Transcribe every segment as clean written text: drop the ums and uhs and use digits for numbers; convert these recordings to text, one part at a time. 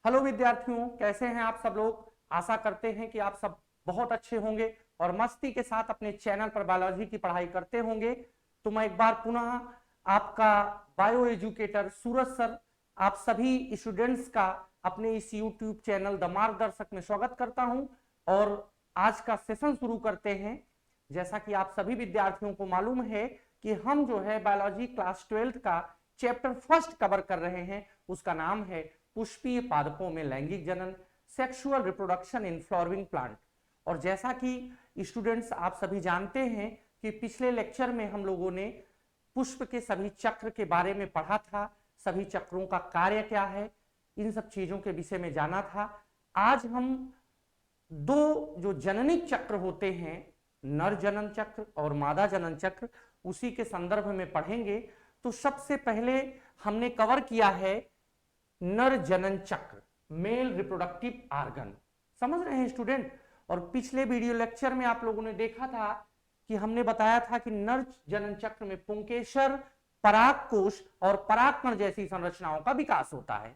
Hello विद्यार्थियों, कैसे हैं आप सब लोग। आशा करते हैं कि आप सब बहुत अच्छे होंगे और मस्ती के साथ अपने चैनल पर बायोलॉजी की पढ़ाई करते होंगे। तो मैं एक बार पुनः आपका बायो एजुकेटर सूरज सर आप सभी स्टूडेंट्स का अपने इस यूट्यूब चैनल द मार्गदर्शक में स्वागत करता हूं और आज का सेशन शुरू करते हैं। जैसा कि आप सभी विद्यार्थियों को मालूम है कि हम जो है बायोलॉजी क्लास 12 का चैप्टर फर्स्ट कवर कर रहे हैं। उसका नाम है पुष्पीय पादपों में लैंगिक जनन, sexual reproduction in flowering plant. और जैसा कि स्टूडेंट्स आप सभी जानते हैं कि पिछले लेक्चर में हम लोगों ने पुष्प के सभी चक्र के बारे में पढ़ा था, सभी चक्रों का कार्य क्या है, इन सब चीजों के विषय में जाना था। आज हम दो जो जननी चक्र होते हैं, नर जनन चक्र और मादा जनन चक्र, उसी के संदर्भ में पढ़ेंगे। तो सबसे पहले हमने कवर किया है नर जनन चक्र, मेल रिप्रोडक्टिव आर्गन। समझ रहे हैं स्टूडेंट। और पिछले वीडियो लेक्चर में आप लोगों ने देखा था कि हमने बताया था कि नर जनन चक्र में पुंकेसर, परागकोश और परागकण जैसी संरचनाओं का विकास होता है।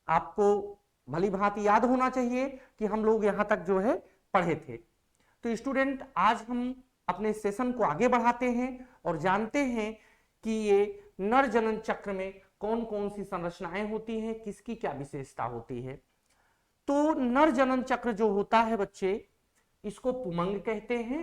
आपको भली भांति याद होना चाहिए कि हम लोग यहां तक जो है पढ़े थे। तो स्टूडेंट, आज हम अपने सेशन को आगे बढ़ाते हैं और जानते हैं कि ये नर जनन चक्र में कौन कौन सी संरचनाएं होती हैं, किसकी क्या विशेषता होती है। तो नर जनन चक्र जो होता है बच्चे, इसको पुमंग कहते हैं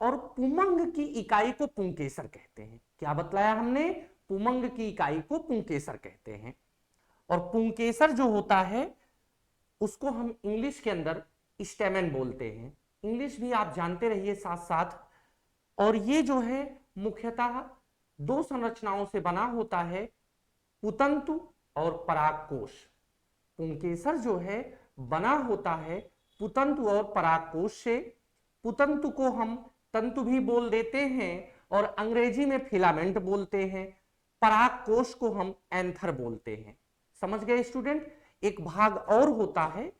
और पुमंग की इकाई को पुंकेसर कहते हैं। क्या बतलाया हमने? पुमंग की इकाई को पुंकेसर कहते हैं। और पुंकेसर जो होता है उसको हम इंग्लिश के अंदर स्टेमेन बोलते हैं। इंग्लिश भी आप जानते रहिए साथ साथ। और ये जो है मुख्यतः दो संरचनाओं से बना होता है, पुतंतु और परागकोश। पुंकेसर जो है बना होता है पुतंतु और परागकोश से। पुतंतु को हम तंतु भी बोल देते हैं और अंग्रेजी में फिलामेंट बोलते हैं। परागकोश को हम एंथर बोलते हैं। समझ गए स्टूडेंट। एक भाग और होता है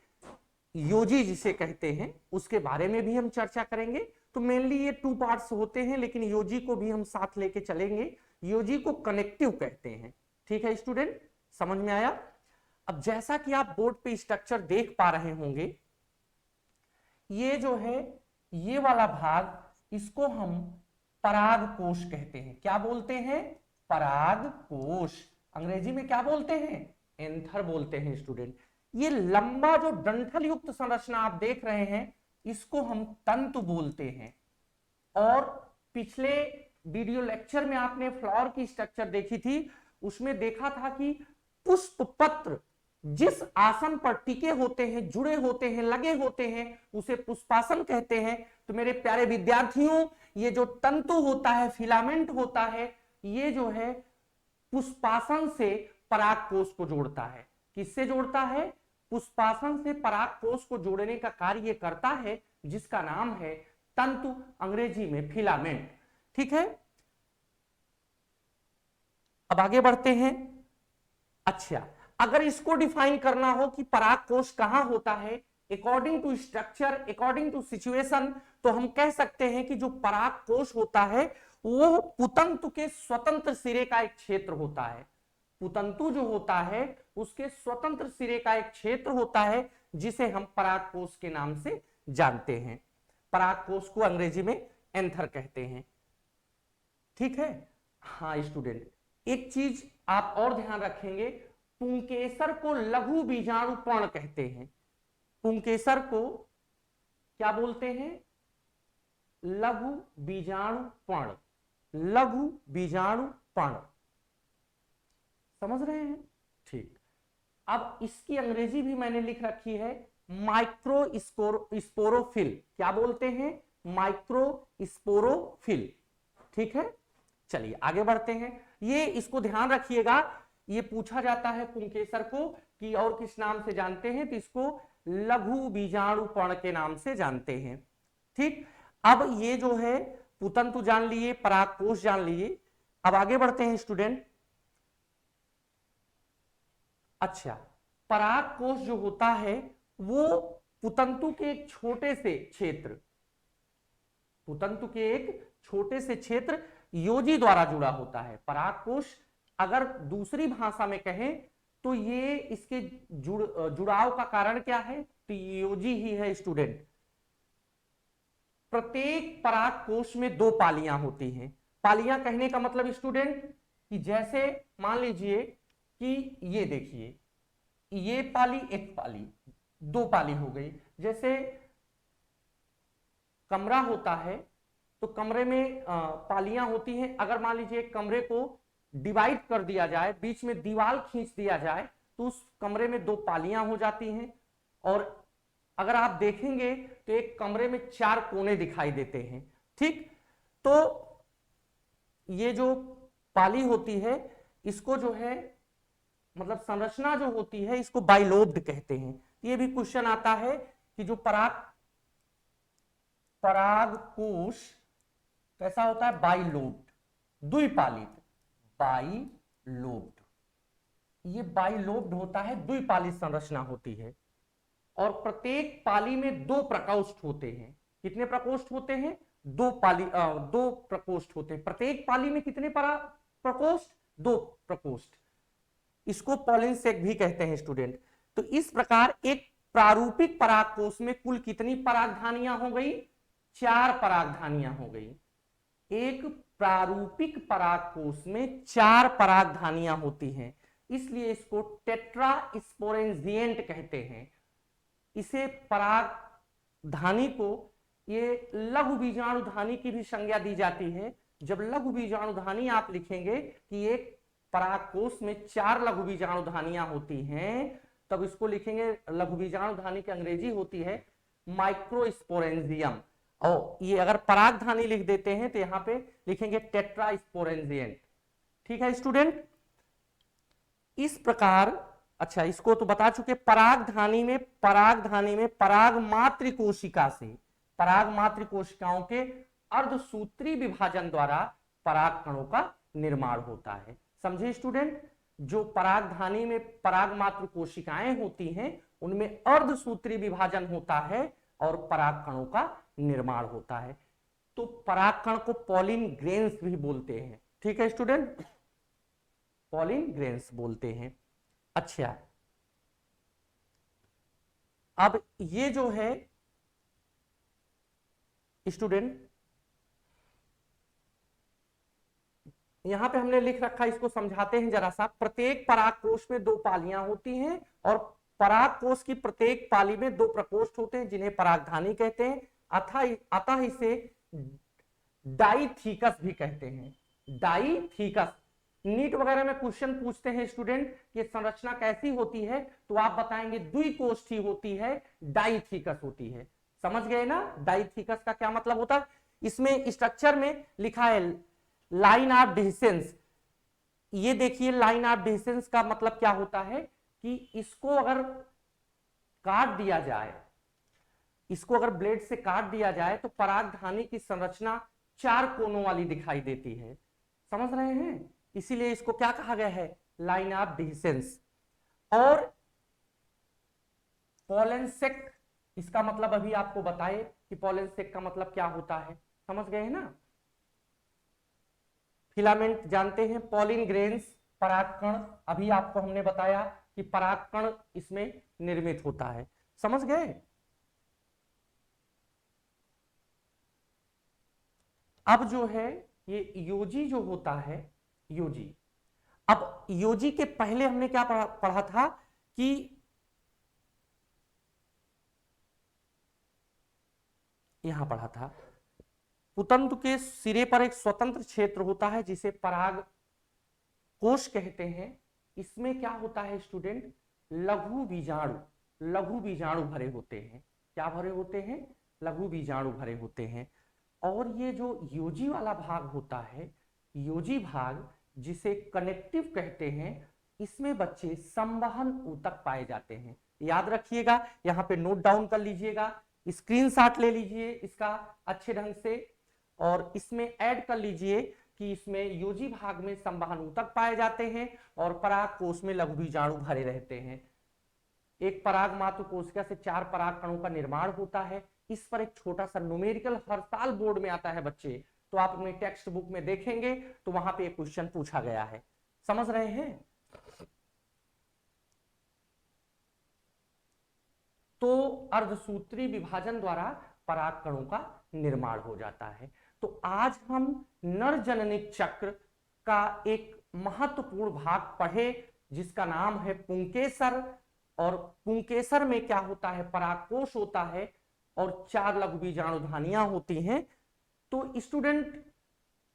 योजी जिसे कहते हैं, उसके बारे में भी हम चर्चा करेंगे। तो मेनली ये 2 पार्ट्स होते हैं, लेकिन योजी को भी हम साथ लेके चलेंगे। योजी को कनेक्टिव कहते हैं। ठीक है स्टूडेंट, समझ में आया। अब जैसा कि आप बोर्ड पे स्ट्रक्चर देख पा रहे होंगे, ये जो है ये वाला भाग, इसको हम परागकोश कहते हैं। क्या बोलते हैं? परागकोश। अंग्रेजी में क्या बोलते हैं? एंथर बोलते हैं स्टूडेंट। ये लंबा जो डंठल युक्त संरचना आप देख रहे हैं, इसको हम तंतु बोलते हैं। और पिछले वीडियो लेक्चर में आपने फ्लावर की स्ट्रक्चर देखी थी, उसमें देखा था कि पुष्प पत्र जिस आसन पर टिके होते हैं, जुड़े होते हैं, लगे होते हैं, उसे पुष्पासन कहते हैं। तो मेरे प्यारे विद्यार्थियों, ये जो तंतु होता है, फिलामेंट होता है, ये जो है पुष्पासन से परागकोश को जोड़ता है। किससे जोड़ता है? पुष्पासन से परागकोश को जोड़ने का कार्य ये करता है, जिसका नाम है तंतु, अंग्रेजी में फिलामेंट। ठीक है, अब आगे बढ़ते हैं। अच्छा, अगर इसको डिफाइन करना हो कि परागकोश कहां होता है, according to structure, according to situation, तो हम कह सकते हैं कि जो परागकोश होता है वो पुतंतु के स्वतंत्र सिरे का एक क्षेत्र होता है। पुतंतु जो होता है उसके स्वतंत्र सिरे का एक क्षेत्र होता है, जिसे हम परागकोश के नाम से जानते हैं। परागकोश को अंग्रेजी में एंथर कहते हैं। ठीक है। हाँ स्टूडेंट, एक चीज आप और ध्यान रखेंगे, पुंकेसर को लघु बीजाणु पर्ण कहते हैं। पुंकेसर को क्या बोलते हैं? लघु बीजाणु पर्ण। लघु बीजाणु पर्ण, समझ रहे हैं? ठीक। अब इसकी अंग्रेजी भी मैंने लिख रखी है, माइक्रो स्पोरोफिल। क्या बोलते हैं? Micro sporophyll. ठीक है, चलिए आगे बढ़ते हैं। ये इसको ध्यान रखिएगा, ये पूछा जाता है पुंकेसर को कि और किस नाम से जानते हैं, तो इसको लघु बीजाणु पर्ण के नाम से जानते हैं। ठीक। अब ये जो है पुतंतु जान लिए, परागकोश जान लिए। अब आगे बढ़ते हैं स्टूडेंट। अच्छा, परागकोश जो होता है वो पुतंतु के एक छोटे से क्षेत्र, पुतंतु के एक छोटे से क्षेत्र योजी द्वारा जुड़ा होता है। परागकोश अगर दूसरी भाषा में कहें तो ये इसके जुड़ाव का कारण क्या है? तो योजी ही है स्टूडेंट। प्रत्येक पराग कोश में 2 पालियां होती हैं। पालियां कहने का मतलब स्टूडेंट कि जैसे मान लीजिए कि ये देखिए, ये पाली एक पाली, 2 पाली हो गई। जैसे कमरा होता है तो कमरे में पालियां होती हैं। अगर मान लीजिए कमरे को डिवाइड कर दिया जाए, बीच में दीवार खींच दिया जाए, तो उस कमरे में 2 पालियां हो जाती हैं। और अगर आप देखेंगे तो एक कमरे में 4 कोने दिखाई देते हैं। ठीक, तो ये जो पाली होती है इसको जो है मतलब संरचना जो होती है इसको बाइलोब्ड कहते हैं। ये भी क्वेश्चन आता है कि जो परागकोश कैसा होता है? बाइलोब्ड, द्विपालित, बाइलोब्ड। ये बाइलोब्ड होता है, द्विपालित संरचना होती है। और प्रत्येक पाली में 2 प्रकोष्ठ होते हैं। कितने प्रकोष्ठ होते हैं? 2 प्रकोष्ठ होते हैं। प्रत्येक पाली में कितने प्रकोष्ठ? 2 प्रकोष्ठ। इसको पॉलिन सेक भी कहते हैं स्टूडेंट। तो इस प्रकार एक प्रारूपिक परागकोश में कुल कितनी परागधानियां हो गई? 4 परागधानियां हो गई। एक प्रारूपिक परागकोश में 4 परागधानियां होती हैं, इसलिए इसको टेट्रा स्पोरेंजिएंट कहते हैं। इसे परागधानी को ये लघु बीजाणुधानी की भी संज्ञा दी जाती है। जब लघु बीजाणुधानी आप लिखेंगे कि एक परागकोश में 4 लघु बीजाणुधानियां होती हैं, तब इसको लिखेंगे, लघु बीजाणुधानी की अंग्रेजी होती है माइक्रोस्पोरेंजियम। और ये अगर परागधानी लिख देते हैं तो यहां पे लिखेंगे टेट्रास्पोरेंजिएंट। ठीक है स्टूडेंट, इस प्रकार। अच्छा, इसको तो बता चुके। परागधानी में पराग मात्र कोशिका से, पराग मात्र कोशिकाओं के अर्धसूत्री विभाजन द्वारा पराग कणों का निर्माण होता है। समझे स्टूडेंट? जो परागधानी में पराग मात्र कोशिकाएं होती हैं उनमें अर्धसूत्री विभाजन होता है और पराग कणों का निर्माण होता है। तो परागकण को पॉलिन ग्रेन्स भी बोलते हैं। ठीक है स्टूडेंट, पॉलिन ग्रेन्स बोलते हैं। अच्छा, अब ये जो है स्टूडेंट, यहां पे हमने लिख रखा, इसको समझाते हैं जरा सा। प्रत्येक परागकोश में 2 पालियां होती हैं और परागकोश की प्रत्येक पाली में 2 प्रकोष्ठ होते हैं जिन्हें परागधानी कहते हैं। अतः इसे डाइथीकस भी कहते हैं। डाइथीकस। नीट वगैरह में क्वेश्चन पूछते हैं स्टूडेंट कि संरचना कैसी होती है, तो आप बताएंगे द्विकोष्ठी होती है, डाइथीकस होती है। समझ गए ना डाइथीकस का क्या मतलब होता है? इसमें स्ट्रक्चर में लिखा है लाइन ऑफ डिस्टेंस। ये देखिए, लाइन ऑफ डिस्टेंस का मतलब क्या होता है कि इसको अगर काट दिया जाए, इसको अगर ब्लेड से काट दिया जाए तो परागधानी की संरचना 4 कोनों वाली दिखाई देती है। समझ रहे हैं? इसीलिए इसको क्या कहा गया है? Line of distance. और पॉलेंसेक, इसका मतलब अभी आपको बताए कि पॉलेंसेक का मतलब क्या होता है। समझ गए हैं ना? फिलामेंट जानते हैं, पॉलिन ग्रेन्स, परागकण, अभी आपको हमने बताया कि परागकण इसमें निर्मित होता है। समझ गए? अब जो है ये योजी जो होता है, योजी। अब योजी के पहले हमने क्या पढ़ा था कि यहां पढ़ा था पुतंतु के सिरे पर एक स्वतंत्र क्षेत्र होता है जिसे पराग कोश कहते हैं। इसमें क्या होता है स्टूडेंट? लघु बीजाणु भरे होते हैं। क्या भरे होते हैं? लघु बीजाणु भरे होते हैं। और ये जो योजी वाला भाग होता है, योजी भाग जिसे कनेक्टिव कहते हैं, इसमें बच्चे संवहन ऊतक पाए जाते हैं। याद रखिएगा, यहां पे नोट डाउन कर लीजिएगा, स्क्रीनशॉट ले लीजिए इसका अच्छे ढंग से, और इसमें ऐड कर लीजिए कि इसमें योजी भाग में संवहन ऊतक पाए जाते हैं और पराग कोश में लघु बीजाणु भरे रहते हैं। एक पराग मात्र कोशिका से 4 पराग कणों का निर्माण होता है। इस पर एक छोटा सा न्यूमेरिकल हर साल बोर्ड में आता है बच्चे, तो आप अपने टेक्स्ट बुक में देखेंगे तो वहां पे एक क्वेश्चन पूछा गया है। समझ रहे हैं? तो अर्धसूत्री विभाजन द्वारा पराग कणों का निर्माण हो जाता है। तो आज हम नर जननी चक्र का एक महत्वपूर्ण भाग पढ़े जिसका नाम है पुंकेसर। और पुंकेसर में क्या होता है, परागकोश होता है और 4 लघु बीजाणुधानियां होती हैं। तो स्टूडेंट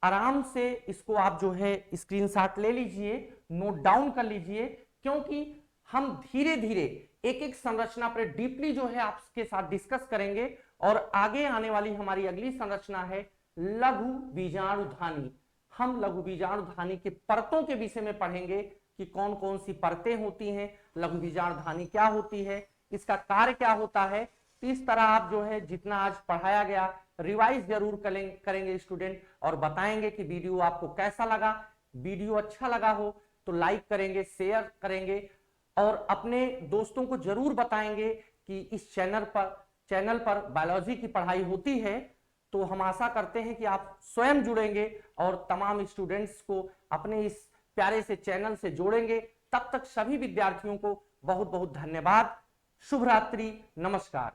आराम से इसको आप जो है स्क्रीनशॉट ले लीजिए, नोट डाउन कर लीजिए, क्योंकि हम धीरे धीरे एक एक संरचना पर डीपली जो है आपके साथ डिस्कस करेंगे। और आगे आने वाली हमारी अगली संरचना है लघु बीजाणुधानी। हम लघु बीजाणुधानी के परतों के विषय में पढ़ेंगे कि कौन कौन सी परतें होती हैं, लघु बीजाणुधानी क्या होती है, इसका कार्य क्या होता है। तो इस तरह आप जो है जितना आज पढ़ाया गया रिवाइज जरूर करेंगे स्टूडेंट, और बताएंगे कि वीडियो आपको कैसा लगा। वीडियो अच्छा लगा हो तो लाइक करेंगे, शेयर करेंगे और अपने दोस्तों को जरूर बताएंगे कि इस चैनल पर बायोलॉजी की पढ़ाई होती है। तो हम आशा करते हैं कि आप स्वयं जुड़ेंगे और तमाम स्टूडेंट्स को अपने इस प्यारे से चैनल से जोड़ेंगे। तब तक सभी विद्यार्थियों को बहुत बहुत धन्यवाद। शुभ रात्रि, नमस्कार।